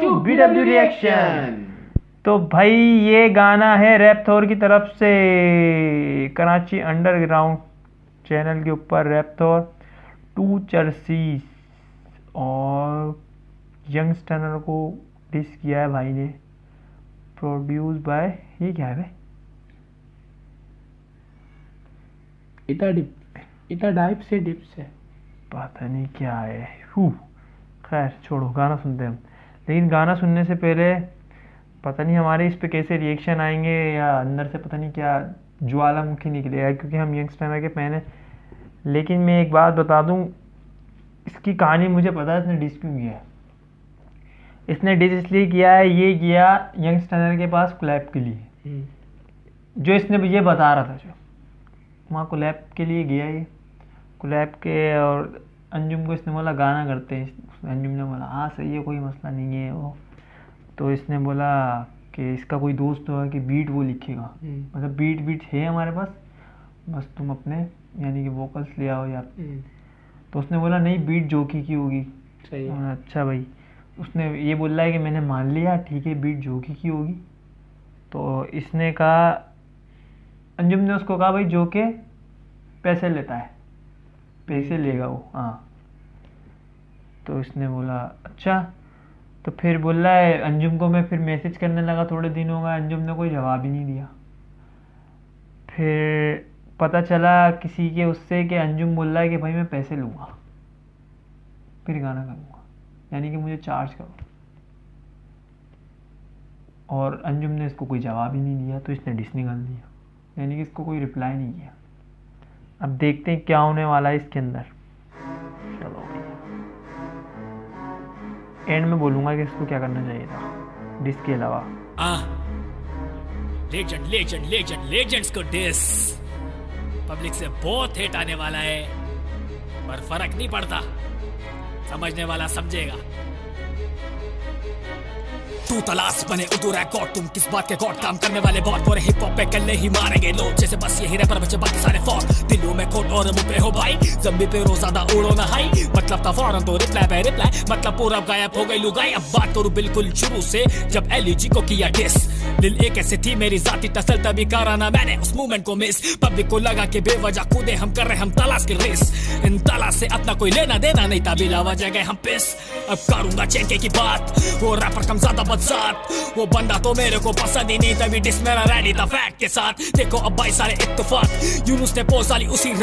To BW reaction. तो भाई ये गाना है रैप थोर की तरफ से, कराची अंडरग्राउंड चैनल के ऊपर रैप थोर टू चर्सीस और यंगस्टर को डिस किया है भाई ने, प्रोड्यूस बाय ये क्या है इटा डाइप से डिप्स है, पता नहीं क्या है। खैर छोड़ो, गाना सुनते हैं हम। लेकिन गाना सुनने से पहले पता नहीं हमारे इस पे कैसे रिएक्शन आएंगे, या अंदर से पता नहीं क्या ज्वालामुखी निकलेगा, क्योंकि हम यंगस्टर के फैन हैं। लेकिन मैं एक बात बता दूं, इसकी कहानी मुझे पता है इसने डिस क्यों किया है। इसने डिस इसलिए किया है, ये किया यंगस्टर के पास कोलैब के लिए, जो इसने ये बता रहा था, जो वहाँ कोलैब के लिए गया ये कोलैब के, और अंजुम को इसने बोला गाना करते हैं। अंजुम ने बोला हाँ सही है, कोई मसला नहीं है वो। तो इसने बोला कि इसका कोई दोस्त होगा कि बीट वो लिखेगा, मतलब बीट है हमारे पास, बस तुम अपने यानी कि वोकल्स ले आओ यार। तो उसने बोला नहीं, बीट जोकी की होगी। सही है। अच्छा भाई, उसने ये बोला है कि मैंने मान लिया, ठीक है बीट जोकी की होगी। तो इसने कहा, अंजुम ने उसको कहा भाई जो के पैसे लेता है, पैसे लेगा वो, हाँ। तो इसने बोला अच्छा। तो फिर बोल रहा है अंजुम को, मैं फिर मैसेज करने लगा, थोड़े दिन हो गए, अंजुम ने कोई जवाब ही नहीं दिया। फिर पता चला किसी के उससे कि अंजुम बोल रहा है कि भाई मैं पैसे लूँगा फिर गाना करूँगा, यानी कि मुझे चार्ज करो। और अंजुम ने इसको कोई जवाब ही नहीं दिया, तो इसने डिस निकाल दिया, यानी कि इसको कोई रिप्लाई नहीं किया। अब देखते हैं क्या होने वाला है इसके अंदर। चलो एंड में बोलूंगा कि इसको क्या करना चाहिए था डिस के अलावा। लेजेंड्स को डिस पब्लिक से बहुत हेट आने वाला है, पर फर्क नहीं पड़ता, समझने वाला समझेगा। तू तलाश बने उदू रिकॉर्ड, तुम किस बात के गॉड, काम करने वाले बहुत बुरे हिप हॉप पे कल्ले ही मारेंगे लोग, जैसे बस यही रैपर बचे बाकी सारे फॉर। दिलों में खोट और मुंह पे हो भाई, जम्बी पे रोजादा उड़ो ना हाई, मतलब था फौरन तो रिप्लाई पे रिप्लाई, मतलब पूरा गायब हो गई लुगाई। अब बात करूं बिल्कुल शुरू से, जब एलजी को किया डिस, दिल एक ऐसे थी मेरी जाती तसल, तभी कराना मैंने उस मूवमेंट को मिस। पब्लिक को लगा कि बेवजह कूदे हम, कर रहे हम तलाश की रेस, इन तलाश से अपना कोई लेना देना नहीं था, बिला वजह गए हम पिस। अब करूंगा चेंके की बात, वो रैपर कम ज्यादा बदसात, वो बंदा तो मेरे को पसंद ही नहीं, तभी डिस मेरा रेडी था फैक्ट के साथ। देखो अब भाई सारे इत्तेफाक, यूनुस ने पोस्ट डाली उसी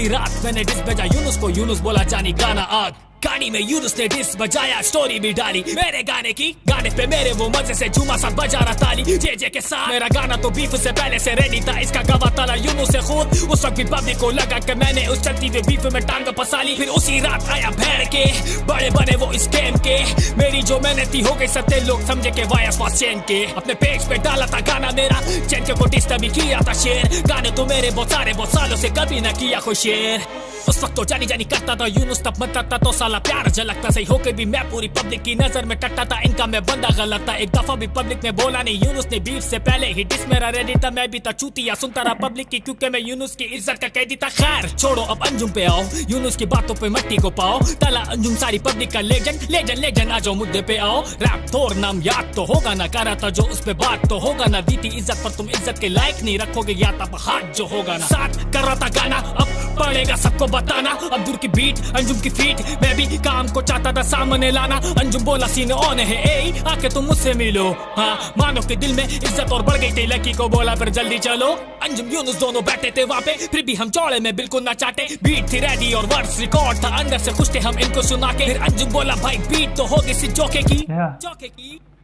रात मैंने डिस भेजा यूनुस को, यूनुस बोला जानी गाना आग। गाड़ी में यूनुस ने डिस बजाया, स्टोरी भी डाली मेरे गाने की, गाने पे मेरे वो मजे से झूमा साथ बजा रहा ताली जे के साथ। मेरा गाना तो बीफ से पहले से रेडी था, इसका गवाह ताला यूनुस से खुद। उस वक्त भी पब्लिक को लगा कि मैंने उस चलती हुई बीफ में टांग फंसा ली। फिर उसी रात आया भैर के, बड़े बने वो इस गेम के, मेरी जो मेहनत थी हो गई सत्य, लोग समझे के वायस पास चैन के। अपने पेज पे डाला था गाना मेरा, चैन के को डिस तभी किया था शेयर, गाने तो मेरे बहुत सालों से कभी ना किया कोई शेयर। उस वक्त तो जानी करता था यूनुस, तब मत करता तो साला प्यार झलकता, सही होके भी मैं पूरी पब्लिक की नजर में कटता था, इनका मैं बंदा गलत था। एक दफा भी पब्लिक ने बोला नहीं, यूनुस ने बीफ से पहले ही डिस मेरा रेडी था, मैं भी था चूतिया, सुनता रहा पब्लिक की, क्योंकि मैं यूनुस की इज्जत का कैदी था। खैर छोड़ो अब अंजुम पे आओ, यूनुस की बातों पे मट्टी को पाओ, तला अंजुम सारी पब्लिक का लेजेंड आ जाओ मुद्दे पे आओ। रैप थोर नाम याद तो होगा ना, करा था जो उस पे बात तो होगा ना, दी थी इज्जत पर तुम इज्जत के लायक नहीं रखोगे, या तब हाथ जो होगा ना। साथ कर रहा था गाना, अब पड़ेगा सबको बताना, अब्दुल की बीट अंजुम की फीट, मैं भी काम को चाहता था सामने लाना। अंजुम बोला सीने ऑन है, ए आके तुम मुझसे मिलो, हाँ मानो के दिल में इज्जत और बढ़ गई थी, लकी को बोला फिर जल्दी चलो। अंजुम यूनुस दोनों बैठे थे वहाँ पे, फिर भी हम चौड़े में बिल्कुल ना चाटे, बीट थी रेडी और वर्ड्स रिकॉर्ड था, अंदर से खुश थे हम इनको सुना के। फिर अंजुम बोला भाई बीट तो होगी सी जोके की।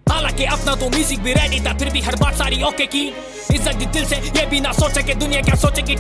हालांकि अपना तो म्यूजिक भी रेडी था, फिर भी हर बात सारी ओके की, इज्जत दी दिल से, ये भी ना सोचे कि दुनिया क्या सोचेगी।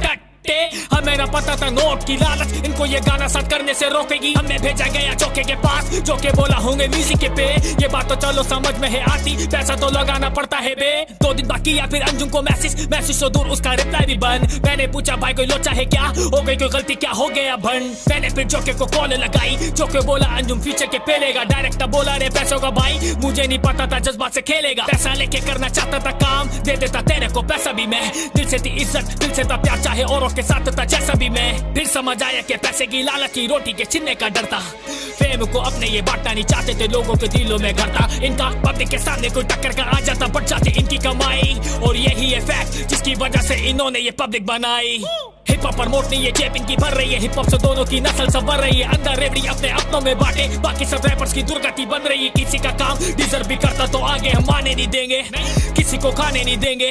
हमें ना पता था नोट की लालच इनको ये गाना साथ करने से रोकेगी। हमें भेजा गया जोके के पास, जोके बोला होंगे म्यूजिक के पे, ये बात तो चलो समझ में है आती, पैसा तो लगाना पड़ता है बे। 2 दिन बाकी या फिर अंजुम को मैसेज तो दूर उसका रिप्लाई भी बंद। मैंने पूछा भाई कोई लोचा है क्या, हो गई कोई गलती क्या, हो गया भंड। मैंने फिर जोके को कॉल लगाई, जोके बोला अंजुम फ्यूचर के पेलेगा, डायरेक्टर बोला रे पैसों का भाई, मुझे नहीं पता था जज्बात से खेलेगा, पैसा लेके करना चाहता था काम, दे देता तेरे को पैसा भी मैं, दिल से थी इज्जत दिल से था प्यार, चाहे औरों शौक के साथ था जैसा भी मैं, फिर समझ आया कि पैसे की लालच की रोटी के छिनने का डर था। फेम को अपने ये बांटना नहीं चाहते थे, लोगों के दिलों में घर था इनका। पब्लिक के सामने कोई टक्कर का आ जाता, बढ़ जाती इनकी कमाई, और यही है फैक्ट जिसकी वजह से इन्होंने ये पब्लिक बनाई। हिप हॉप प्रमोट नहीं, ये जेब इनकी भर रही है, हिप हॉप से दोनों की नस्ल संवर रही है। अंदर रेवड़ी अपने अपनों में बांटे, बाकी सब रैपर्स की दुर्गति बन रही है। किसी का काम डिजर्व भी करता तो आगे हम माने नहीं देंगे, किसी को खाने नहीं देंगे,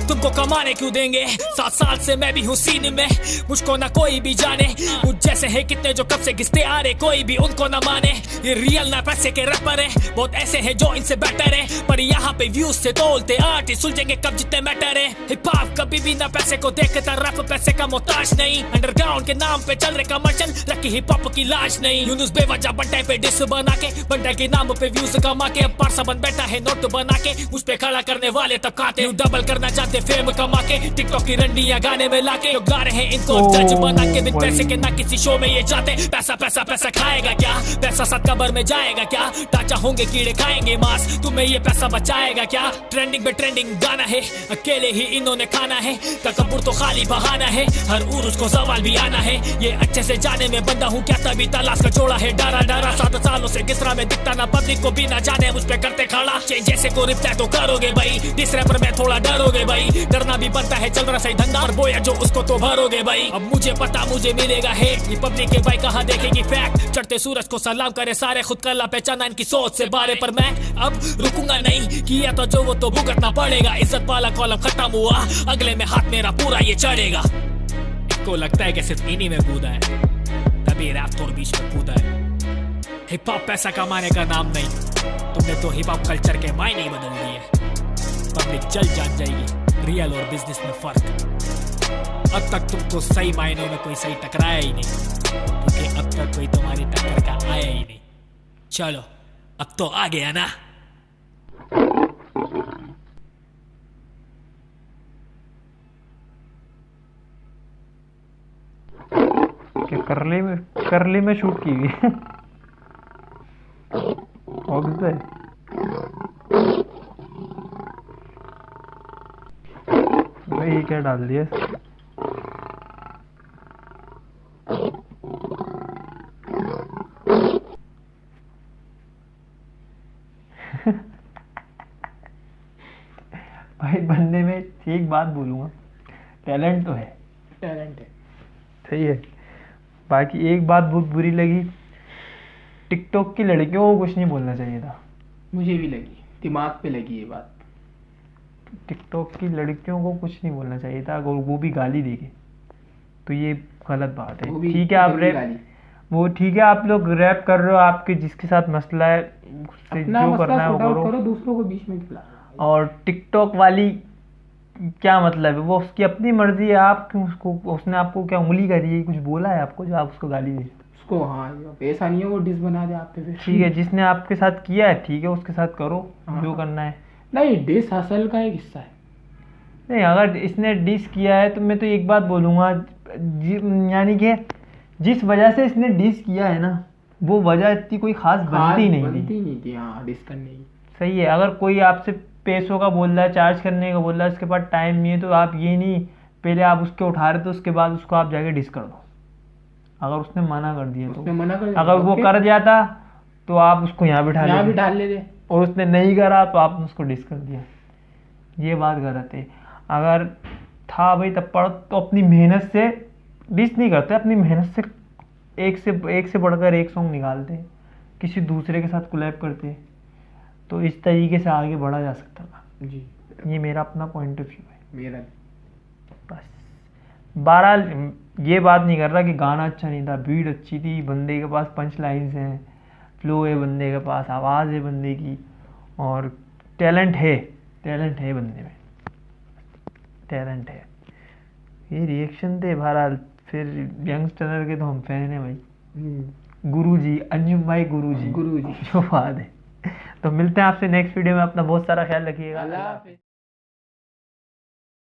तुमको कमाने क्यों देंगे। 7 साल से मैं भी हूँ सीन में, मुझको ना कोई भी जाने, मुझ जैसे है कितने जो कब से घिसते आ रहे, कोई भी उनको ना माने। ये रियल ना पैसे के रैपर है, बहुत ऐसे हैं जो इनसे बेटर है, पर यहाँ पे व्यूज से तोलते आर्टिस्ट सुलझेंगे कब जितने मैटर है। हिप हॉप कभी भी ना पैसे को देखता, रैप पैसे का मोहताज नहीं, अंडरग्राउंड के नाम पे चल रहे कमर्शियल, रखी हिप हॉप की लाश नहीं। यूनुस बेवजह बंटे पे डिस बना के, बंटे के नाम पे व्यूज कमा के, अब पारसा बन बैठा है नोट बना के, मुझ पे खड़ा करने वाले तब खाते डबल करना चाहते फेम कमा के। टिकटॉक की रंडियां गाने में लाके लोग गा रहे हैं इनको जज बना के, बिन पैसे के ना किसी शो में ये जाते। पैसा पैसा पैसा खाएगा क्या, पैसा साथ कबर में जाएगा क्या, टाचा होंगे कीड़े खाएंगे मांस, तुम्हें ये पैसा बचाएगा क्या। ट्रेंडिंग पे ट्रेंडिंग गाना है, अकेले ही इन्होंने खाना है, तकब्बुर तो खाली बहाना है, हर उर्स को सवाल भी आना है। ये अच्छे से जाने में बंदा हूँ क्या, तभी तलाश का जोड़ा है डारा डारा। 7 सालों से किसरा में दिखता ना, पब्लिक को भी ना जाने, मुझ पे करते खड़ा चेंज जैसे को रिप्लाई तो करोगे भाई, तीसरे पर मैं थोड़ा डरोगे भाई, डरना भी बनता है, चल रहा सही धंधा, और बोया जो उसको तो भरोगे भाई। अब मुझे पता मुझे मिलेगा हेट, ये पब्लिक के भाई कहाँ देखेगी फैक्ट, चढ़ते सूरज को सलाम करे सारे, खुद कला पहचाना इनकी सोच से बारे, पर मैं अब रुकूंगा नहीं, किया तो जो वो तो भुगतना पड़ेगा। इज्जत वाला कॉलम खत्म हुआ, अगले में हाथ मेरा पूरा ये चढ़ेगा। को लगता है कि सिर्फ इन्हीं में कूदा है, तभी रैप तो बीच में कूदा है। हिप हॉप पैसा कमाने का नाम नहीं, तुमने तो हिप हॉप कल्चर के मायने ही बदल दिए। पब्लिक जल्द जान जाएगी रियल और बिजनेस में फर्क। अब तक तुमको सही मायनों में कोई सही टकराया ही नहीं, क्योंकि अब तक कोई तुम्हारी टक्कर का आया ही नहीं। चलो अब तो आ गया ना। करली में शूट की गई भाई क्या डाल दिया। भाई बंदे में एक बात बोलूंगा, टैलेंट तो है, टैलेंट है, सही है। बाकी एक बात बहुत बुरी लगी, टिकटॉक की लड़कियों को कुछ नहीं बोलना चाहिए था। मुझे भी लगी, दिमाग पे लगी ये बात। टिकटॉक की लड़कियों को कुछ नहीं बोलना चाहिए था, अगर वो भी गाली देगी तो ये गलत बात है। ठीक है आप रैप, वो ठीक है आप लोग रैप कर रहे हो, आपके जिसके साथ मसला है उससे जो करना है वो करो, दूसरों को बीच में खिला। और टिकटॉक वाली क्या मतलब है, वो उसकी अपनी मर्जी है, आप क्यों उसको, उसने आपको क्या उंगली करी है, कुछ बोला है आपको जो आप उसको गाली दे उसको। हाँ ऐसा नहीं है वो डिस बना दे आप पे फिर। ठीक है, जिसने आपके साथ किया है ठीक है उसके साथ करो जो करना है। नहीं डिस असल का एक हिस्सा है। नहीं अगर इसने डिस किया है तो मैं तो एक बात बोलूँगा, यानी कि जिस वजह से इसने डिस किया है ना, वो वजह इतनी कोई खास बनती नहीं थी। हाँ डिस करने की सही है। अगर कोई आपसे पैसों का बोल रहा है, चार्ज करने का बोल रहा है, उसके पास टाइम नहीं है, तो आप ये नहीं पहले आप उसके उठा रहे तो उसके बाद उसको आप जाके डिस कर दो। अगर उसने मना कर दिया तो अगर वो कर जाता तो आप उसको यहाँ बिठा लेते, और उसने नहीं करा तो आपने उसको डिस कर दिया, ये बात गलत है। अगर था भाई तब पढ़ तो अपनी मेहनत से डिस नहीं करते, अपनी मेहनत से एक से बढ़कर एक सॉन्ग निकालते, किसी दूसरे के साथ कोलैब करते, तो इस तरीके से आगे बढ़ा जा सकता था जी। ये मेरा अपना पॉइंट ऑफ व्यू है। मेरा बस 12 ये बात नहीं कर रहा कि गाना अच्छा नहीं था, बीट अच्छी थी, बंदे के पास पंच लाइन्स हैं, फ्लो है बंदे के पास, आवाज़ है बंदे की, और टैलेंट है बंदे में, टैलेंट है। ये रिएक्शन थे बहरहाल। फिर यंगस्टर के तो हम फैन हैं भाई, गुरुजी अंजुम भाई, गुरुजी गुरुजी जो बात है। तो मिलते हैं आपसे नेक्स्ट वीडियो में, अपना बहुत सारा ख्याल रखिएगा। अल्लाह हाफिज़।